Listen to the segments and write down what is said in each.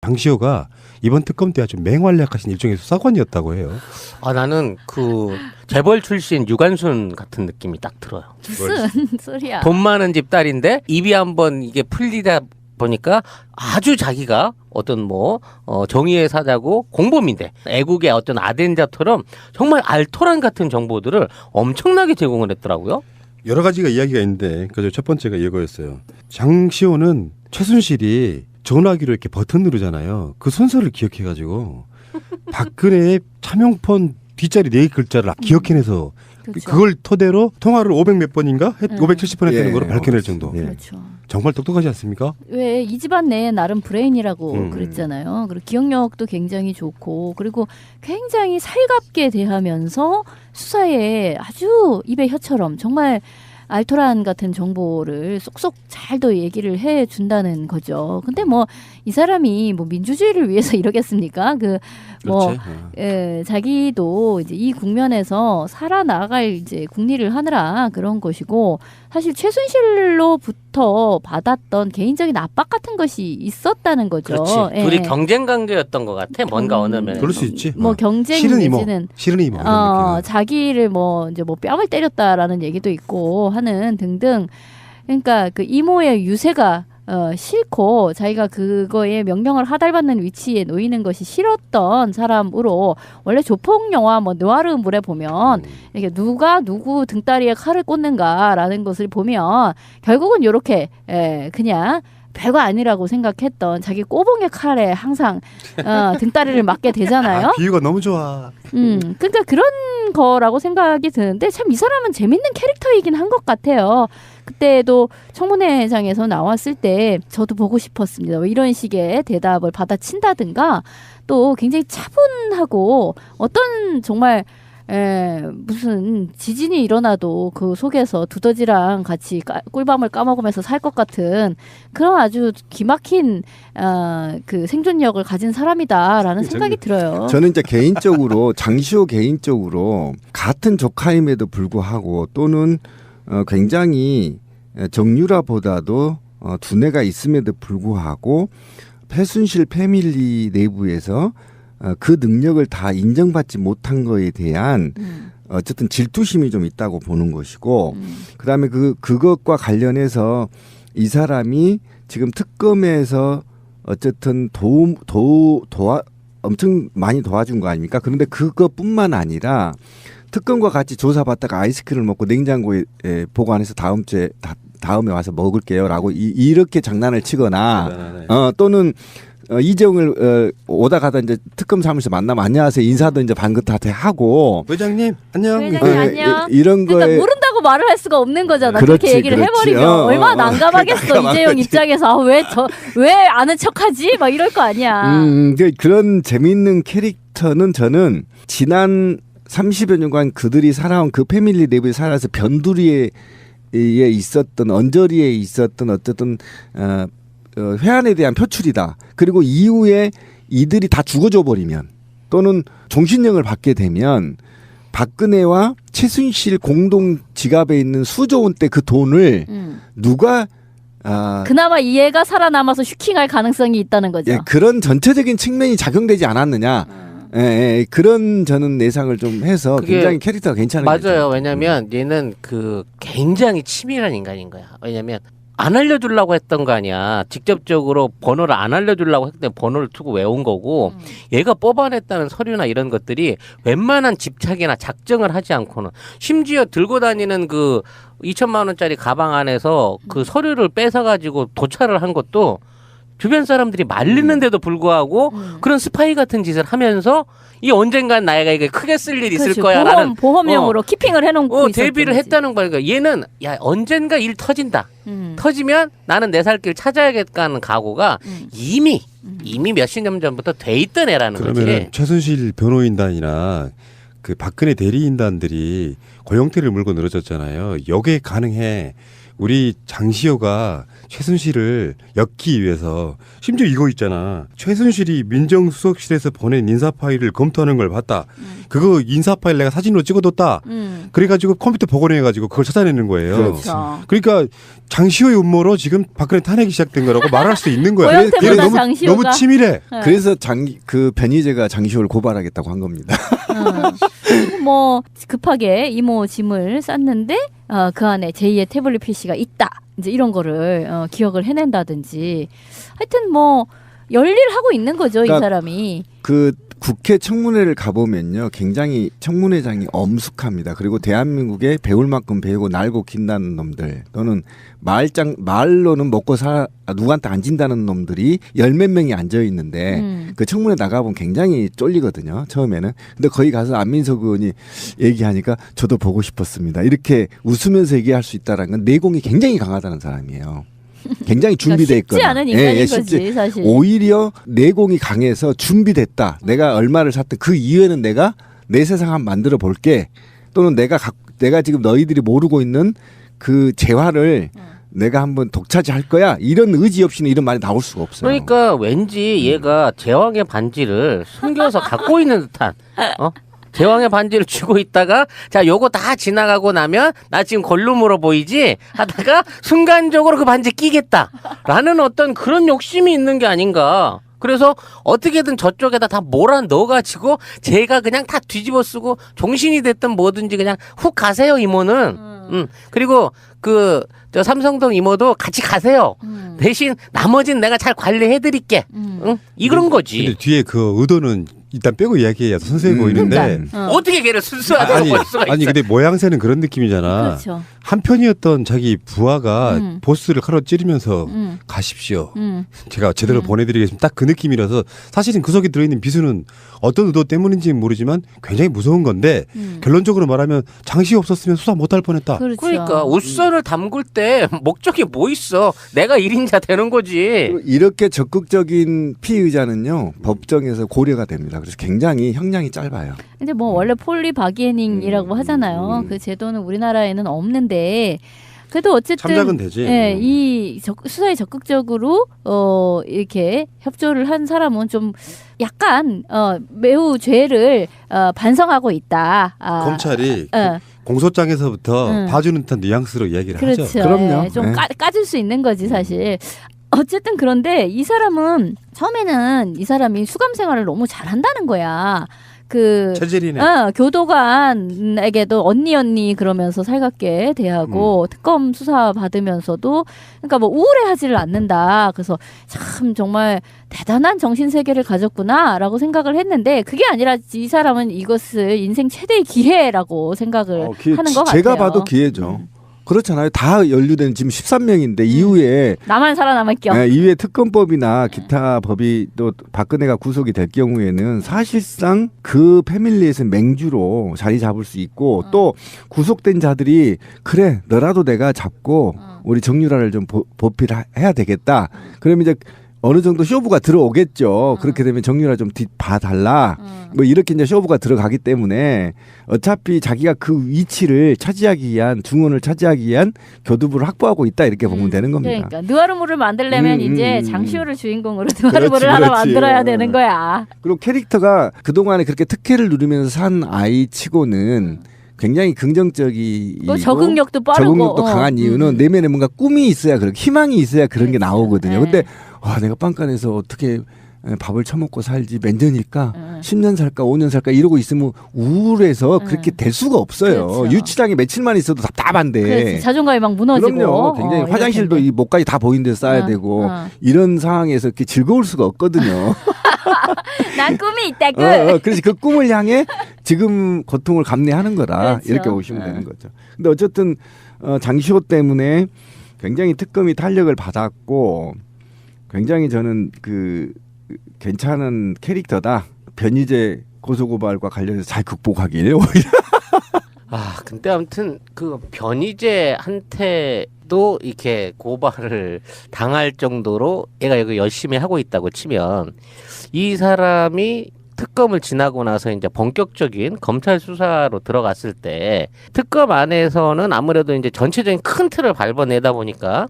장시호가 이번 특검 때 아주 맹활약하신 일종의 수사관이었다고 해요. 아 나는 그 재벌 출신 유관순 같은 느낌이 딱 들어요. 무슨 소리야? 돈 많은 집 딸인데 입이 한번 이게 풀리다 보니까 아주 자기가 어떤 뭐 정의의 사자고 공범인데 애국의 어떤 아덴자처럼 정말 알토란 같은 정보들을 엄청나게 제공을 했더라고요. 여러 가지가 이야기가 있는데 그저 첫 번째가 이거였어요. 장시호는 최순실이 전화기로 이렇게 버튼 누르잖아요. 그 순서를 기억해가지고 박근혜의 차명폰 뒷자리 4글자를 기억해내서 그렇죠. 그걸 토대로 통화를 500 몇 번인가? 570번 했다는 거로 밝혀낼 정도. 그렇죠. 정말 똑똑하지 않습니까? 왜 이 집안 내에 나름 브레인이라고 음. 그랬잖아요. 그리고 기억력도 굉장히 좋고 그리고 굉장히 살갑게 대하면서 수사에 아주 입에 혀처럼 정말 알토란 같은 정보를 쏙쏙 잘도 얘기를 해준다는 거죠. 근데 뭐 이 사람이 뭐 민주주의를 위해서 이러겠습니까? 그렇지. 자기도 이제 이 국면에서 살아나갈 이제 국리를 하느라 그런 것이고 사실 최순실로부터 받았던 개인적인 압박 같은 것이 있었다는 거죠. 그렇지. 예. 둘이 경쟁 관계였던 것 같아. 뭔가 어느 면에서. 그럴 수 있지. 뭐 경쟁 싫은 이모, 내지는 싫은 이모. 이런 느낌. 자기를 뭐 이제 뭐 뺨을 때렸다라는 얘기도 있고 하는 등등. 그러니까 그 이모의 유세가 싫고 자기가 그거에 명령을 하달받는 위치에 놓이는 것이 싫었던 사람으로 원래 조폭 영화 뭐 느와르물에 보면 이렇게 누가 누구 등다리에 칼을 꽂는가라는 것을 보면 결국은 이렇게 그냥 별거 아니라고 생각했던 자기 꼬봉의 칼에 항상 등다리를 맞게 되잖아요. 비유가 너무 좋아. 그러니까 그런 거라고 생각이 드는데 참 이 사람은 재밌는 캐릭터이긴 한 것 같아요. 그때도 청문회장에서 나왔을 때 저도 보고 싶었습니다. 뭐 이런 식의 대답을 받아친다든가 또 굉장히 차분하고 어떤 정말 무슨 지진이 일어나도 그 속에서 두더지랑 같이 꿀밤을 까먹으면서 살 것 같은 그런 아주 기막힌 그 생존력을 가진 사람이다라는 생각이 들어요. 저는 이제 개인적으로 장시호 개인적으로 같은 조카임에도 불구하고 또는 굉장히 정유라보다도 두뇌가 있음에도 불구하고 최순실 패밀리 내부에서 그 능력을 다 인정받지 못한 거에 대한 어쨌든 질투심이 좀 있다고 보는 것이고 그다음에 그것과 관련해서 이 사람이 지금 특검에서 어쨌든 엄청 많이 도와준 거 아닙니까? 그런데 그것뿐만 아니라 특검과 같이 조사받다가 아이스크림을 먹고 냉장고에 보관해서 다음에 와서 먹을게요라고 이렇게 장난을 치거나 또는 이재용을 오다 가다 이제 특검 사무실 만나면 안녕하세요 인사도 이제 반긋하게 하고 회장님 안녕. 회장님 안녕. 이런 거에 그러니까 모른다고 말을 할 수가 없는 거잖아. 그렇지, 그렇게 얘기를 그렇지. 해버리면 얼마나 난감하겠어. 이재용 입장에서 왜 아는 척하지? 막 이럴 거 아니야. 그런 재미있는 캐릭터는 저는 지난 30여 년간 그들이 살아온 그 패밀리 내부에 살아서 변두리에 있었던 언저리에 있었던 어쨌든 회한에 대한 표출이다. 그리고 이후에 이들이 다 죽어져 버리면 또는 종신형을 받게 되면 박근혜와 최순실 공동 지갑에 있는 수조 원대 그 돈을 누가 그나마 이 애가 살아남아서 슈킹할 가능성이 있다는 거죠. 예, 그런 전체적인 측면이 작용되지 않았느냐. 그런 저는 예상을 좀 해서 굉장히 캐릭터가 괜찮은 맞아요. 거죠. 왜냐하면 얘는 그 굉장히 치밀한 인간인 거야. 왜냐하면 안 알려주려고 했던 거 아니야. 직접적으로 번호를 안 알려주려고 했는데 번호를 투고 외운 거고 얘가 뽑아냈다는 서류나 이런 것들이 웬만한 집착이나 작정을 하지 않고는 심지어 들고 다니는 그 2천만 원짜리 가방 안에서 그 서류를 뺏어가지고 도찰을 한 것도 주변 사람들이 말리는데도 불구하고 그런 스파이 같은 짓을 하면서 이 언젠간 나이가 이게 크게 쓸 일이 있을 거야라는 보험용으로 키핑을 해놓고 대비를 했다는 거야. 그러니까 얘는 야 언젠가 일 터진다. 터지면 나는 내 살 길 찾아야겠다는 각오가 이미 몇십 년 전부터 돼 있던 애라는 거지. 그러면 최순실 변호인단이나 그 박근혜 대리인단들이 고영태를 물고 늘어졌잖아요. 여기에 가능해. 우리 장시호가 최순실을 엮기 위해서 심지어 이거 있잖아. 최순실이 민정수석실에서 보낸 인사 파일을 검토하는 걸 봤다. 그거 인사 파일 내가 사진으로 찍어뒀다. 그래가지고 컴퓨터 복원해가지고 그걸 찾아내는 거예요. 그렇죠. 그러니까 장시호의 음모로 지금 박근혜 탄핵이 시작된 거라고 말할 수 있는 거야. 고영태보다 너무, 장시호가? 너무 치밀해. 네. 그래서 그 변희재가 장시호를 고발하겠다고 한 겁니다. 그리고 뭐 급하게 이모 짐을 쌌는데 그 안에 제2의 태블릿 PC가 있다. 이제 이런 거를 기억을 해낸다든지 하여튼 뭐 열일하고 있는 거죠. 이 그러니까 사람이. 그 국회 청문회를 가보면요, 굉장히 청문회장이 엄숙합니다. 그리고 대한민국에 배울 만큼 배우고 날고 긴다는 놈들, 또는 말로는 먹고 누구한테 안 진다는 놈들이 열 몇 명이 앉아 있는데 그 청문회 나가보면 굉장히 쫄리거든요. 처음에는. 근데 거기 가서 안민석 의원이 얘기하니까 저도 보고 싶었습니다. 이렇게 웃으면서 얘기할 수 있다는 건 내공이 굉장히 강하다는 사람이에요. 굉장히 준비돼 있거나. 쉽지 않은 인간인 거지 사실. 오히려 내공이 강해서 준비됐다. 내가 얼마를 샀든 그 이후에는 내가 내 세상 한번 만들어 볼게. 또는 내가 지금 너희들이 모르고 있는 그 재화를 내가 한번 독차지할 거야. 이런 의지 없이는 이런 말이 나올 수가 없어요. 그러니까 왠지 얘가 제왕의 반지를 숨겨서 갖고 있는 듯한 제왕의 반지를 쥐고 있다가 자 요거 다 지나가고 나면 나 지금 걸룸으로 보이지 하다가 순간적으로 그 반지 끼겠다라는 어떤 그런 욕심이 있는 게 아닌가. 그래서 어떻게든 저쪽에다 다 몰아 넣어가지고 제가 그냥 다 뒤집어 쓰고 종신이 됐든 뭐든지 그냥 훅 가세요 이모는. 그리고 저 삼성동 이모도 같이 가세요. 대신 나머지는 내가 잘 관리해드릴게. 응? 이런 거지. 근데 뒤에 그 의도는 일단 빼고 이야기해야 선수해 보이는데 어떻게 걔를 순수하다고 볼 수가 있어. 아니 근데 모양새는 그런 느낌이잖아. 그렇죠. 한편이었던 자기 부하가 보스를 칼로 찌르면서 가십시오. 제가 제대로 보내드리겠습니다. 딱 그 느낌이라서 사실은 그 속에 들어있는 비수는 어떤 의도 때문인지는 모르지만 굉장히 무서운 건데 결론적으로 말하면 장시호 없었으면 수사 못할 뻔했다. 그렇죠. 그러니까 웃선을 담글 때 목적이 뭐 있어. 내가 1인자 되는 거지. 이렇게 적극적인 피의자는요, 법정에서 고려가 됩니다. 그래서 굉장히 형량이 짧아요. 근데 뭐 원래 폴리 바기에닝이라고 하잖아요. 그 제도는 우리나라에는 없는데 그래도 어쨌든 참작은 되지. 예, 이 수사에 적극적으로 이렇게 협조를 한 사람은 좀 약간 매우 죄를 반성하고 있다. 검찰이 공소장에서부터 봐주는 듯한 뉘앙스로 이야기를 그렇죠. 하죠. 그럼요. 예, 좀 네. 까줄 수 있는 거지 사실. 어쨌든 그런데 이 사람은 처음에는 이 사람이 수감 생활을 너무 잘한다는 거야. 체질이네. 교도관에게도 언니 그러면서 살갑게 대하고 특검 수사 받으면서도 그러니까 뭐 우울해하지를 않는다. 그래서 참 정말 대단한 정신 세계를 가졌구나라고 생각을 했는데 그게 아니라 이 사람은 이것을 인생 최대의 기회라고 생각을 하는 것 같아요. 제가 봐도 기회죠. 그렇잖아요. 다 연루된 지금 13명인데 이후에 나만 살아남을 겸. 이후에 특검법이나 기타 법이 또 박근혜가 구속이 될 경우에는 사실상 그 패밀리에서 맹주로 자리 잡을 수 있고 또 구속된 자들이 그래 너라도 내가 잡고 우리 정유라를 좀 보필해야 되겠다. 그러면 이제 어느 정도 쇼부가 들어오겠죠. 그렇게 되면 정유라 좀 봐달라. 뭐 이렇게 이제 쇼부가 들어가기 때문에 어차피 자기가 그 위치를 차지하기 위한 중원을 차지하기 위한 교두부를 확보하고 있다 이렇게 보면 되는 겁니다. 그러니까 느와르모를 만들려면 이제 장시호를 주인공으로 느와르모를 하나 그렇지. 만들어야 되는 거야. 그리고 캐릭터가 그동안에 그렇게 특혜를 누리면서 산 아이치고는 굉장히 긍정적이고 뭐 적응력도 빠르고 적응력도 강한 이유는 내면에 뭔가 꿈이 있어야 그런 희망이 있어야 그런 게 나오거든요. 근데 와 내가 빵간에서 어떻게 밥을 처먹고 살지 몇 년일까 10년 살까 5년 살까 이러고 있으면 우울해서 그렇게 될 수가 없어요. 그렇죠. 유치장에 며칠만 있어도 답답한데. 그렇지. 자존감이 막 무너지고. 그럼요. 굉장히 화장실도 이 목까지 다 보이는 데서 싸야 되고 이런 상황에서 이렇게 즐거울 수가 없거든요. 난 꿈이 있다. 그래서 그 꿈을 향해 지금 고통을 감내하는 거다. 그렇죠. 이렇게 보시면 되는 거죠. 근데 어쨌든 장시호 때문에 굉장히 특검이 탄력을 받았고 굉장히 저는 괜찮은 캐릭터다. 변희재 고소고발과 관련해서 잘 극복하길 오히려. 근데 아무튼 그 변희재한테도 이렇게 고발을 당할 정도로 얘가 여기 열심히 하고 있다고 치면 이 사람이 특검을 지나고 나서 이제 본격적인 검찰 수사로 들어갔을 때 특검 안에서는 아무래도 이제 전체적인 큰 틀을 밟아내다 보니까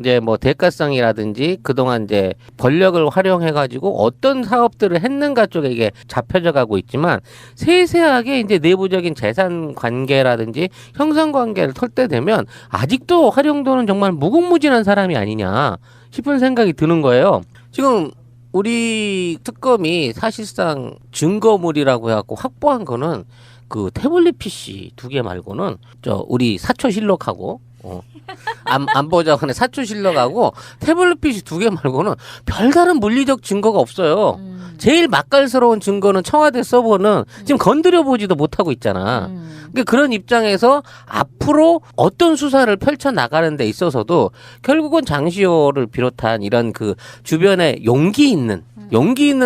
이제 뭐 대가성이라든지 그동안 이제 권력을 활용해가지고 어떤 사업들을 했는가 쪽에 이게 잡혀져 가고 있지만 세세하게 이제 내부적인 재산 관계라든지 형성 관계를 털 때 되면 아직도 활용도는 정말 무궁무진한 사람이 아니냐 싶은 생각이 드는 거예요. 지금 우리 특검이 사실상 증거물이라고 해갖고 확보한 거는 그 태블릿 PC 2개 말고는 저 우리 사초실록하고 안보자관의 사초실록하고 태블릿 PC 2개 말고는 별다른 물리적 증거가 없어요. 제일 맛깔스러운 증거는 청와대 서버는 지금 건드려 보지도 못하고 있잖아. 그러니까 그런 입장에서 앞으로 어떤 수사를 펼쳐 나가는 데 있어서도 결국은 장시호를 비롯한 이런 그 주변에 용기 있는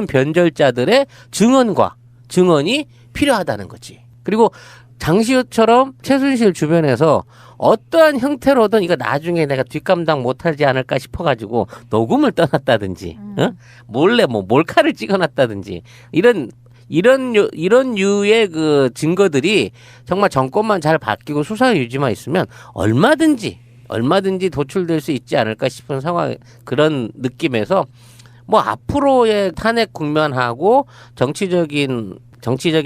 변절자들의 증언이 필요하다는 거지. 그리고 장시호처럼 최순실 주변에서 어떠한 형태로든 이거 나중에 내가 뒷감당 못하지 않을까 싶어가지고 녹음을 떠났다든지, 몰래 뭐 몰카를 찍어놨다든지 이런 유의 그 증거들이 정말 정권만 잘 바뀌고 수사 유지만 있으면 얼마든지 도출될 수 있지 않을까 싶은 상황 그런 느낌에서 뭐 앞으로의 탄핵 국면하고 정치적인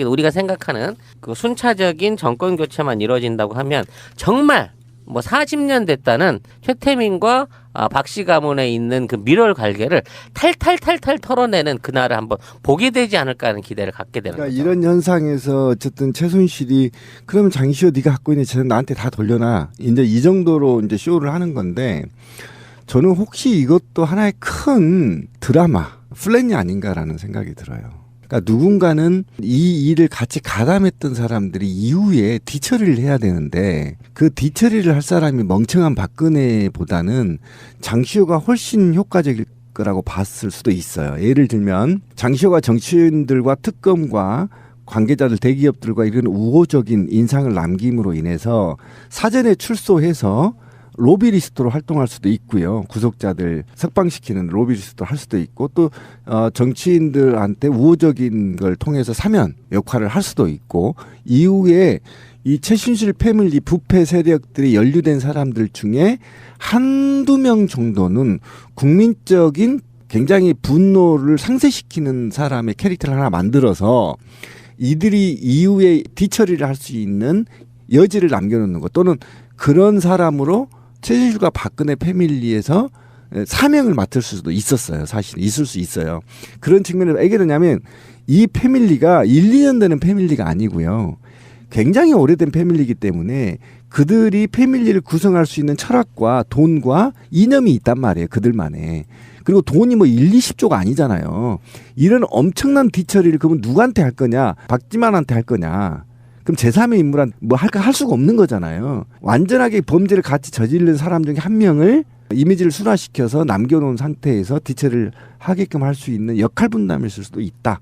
우리가 생각하는 그 순차적인 정권 교체만 이루어진다고 하면 정말 뭐 40년 됐다는 최태민과 박씨 가문에 있는 그 밀월 관계를 탈탈 털어내는 그날을 한번 보게 되지 않을까 하는 기대를 갖게 되는 그러니까 거죠. 이런 현상에서 어쨌든 최순실이 그러면 장시호 네가 갖고 있는 재산 나한테 다 돌려놔. 이제 이 정도로 이제 쇼를 하는 건데 저는 혹시 이것도 하나의 큰 드라마 플랜이 아닌가라는 생각이 들어요. 그러니까 누군가는 이 일을 같이 가담했던 사람들이 이후에 뒤처리를 해야 되는데 그 뒤처리를 할 사람이 멍청한 박근혜보다는 장시호가 훨씬 효과적일 거라고 봤을 수도 있어요. 예를 들면 장시호가 정치인들과 특검과 관계자들 대기업들과 이런 우호적인 인상을 남김으로 인해서 사전에 출소해서 로비리스트로 활동할 수도 있고요. 구속자들 석방시키는 로비리스트로 할 수도 있고 또 정치인들한테 우호적인 걸 통해서 사면 역할을 할 수도 있고 이후에 이 최순실 패밀리 부패 세력들이 연루된 사람들 중에 한두 명 정도는 국민적인 굉장히 분노를 상쇄시키는 사람의 캐릭터를 하나 만들어서 이들이 이후에 뒤처리를 할 수 있는 여지를 남겨놓는 것 또는 그런 사람으로 최순실과 박근혜 패밀리에서 사명을 맡을 수도 있었어요. 사실 있을 수 있어요. 그런 측면에서 왜 그러냐면 이 패밀리가 1, 2년 되는 패밀리가 아니고요. 굉장히 오래된 패밀리이기 때문에 그들이 패밀리를 구성할 수 있는 철학과 돈과 이념이 있단 말이에요. 그들만의. 그리고 돈이 뭐 1, 20조가 아니잖아요. 이런 엄청난 뒤처리를 그러면 누구한테 할 거냐? 박지만한테 할 거냐? 그럼 제3의 인물한 뭐 할 수가 없는 거잖아요. 완전하게 범죄를 같이 저지른 사람 중에 한 명을 이미지를 순화시켜서 남겨놓은 상태에서 뒤처리를 하게끔 할 수 있는 역할 분담일 수도 있다.